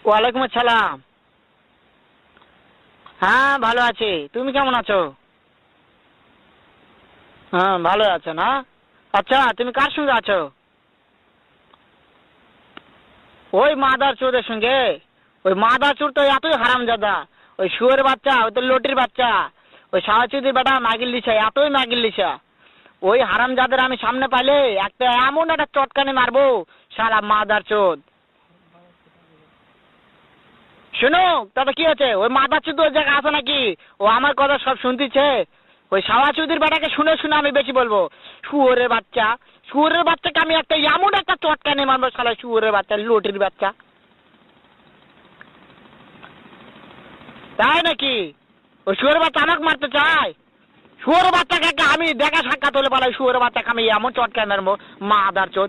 ওয়ালাইকুম আসসালাম। হ্যাঁ ভালো আছি, তুমি কেমন আছো? হ্যাঁ ভালো আছো না? আচ্ছা তুমি কার সঙ্গে আছো? ওই মাদার চোরের সঙ্গে। ওই মাদার চোর তো এতই হারামজাদা। ওই শুয়োরের বাচ্চা, ওই তো লটির বাচ্চা। ওই সাওয়াচুদির বেটা মাগির লিসা, এতই মাগির লিসা। ওই হারামজাদের আমি সামনে পাইলে একটা এমন একটা চটকানি মারবো, শালা মাদার চোদ। শোনো, তাতে কি আছে? ওই মাদার চোদ ওই জায়গায় আছে নাকি? ও আমার কথা সব শুনতিছে। ওই সাওয়াচুদির বেটাকে শুনে শুনে আমি বেশি বলবো। শুয়োরের বাচ্চা, শুয়োরের বাচ্চাকে আমি একটা এমন একটা চটকানি মারবো, শালা শুয়োরের বাচ্চা, লটির বাচ্চা। তাই নাকি? ওই শুয়োরের বাচ্চা আমাকে মারতে চায়? শুয়োরের বাচ্চাকে একটা আমি দেখা সাক্ষাৎ হলে বলে শুয়োরের বাচ্চাকে আমি এমন চটকানি মারবো, মাদার চোদ।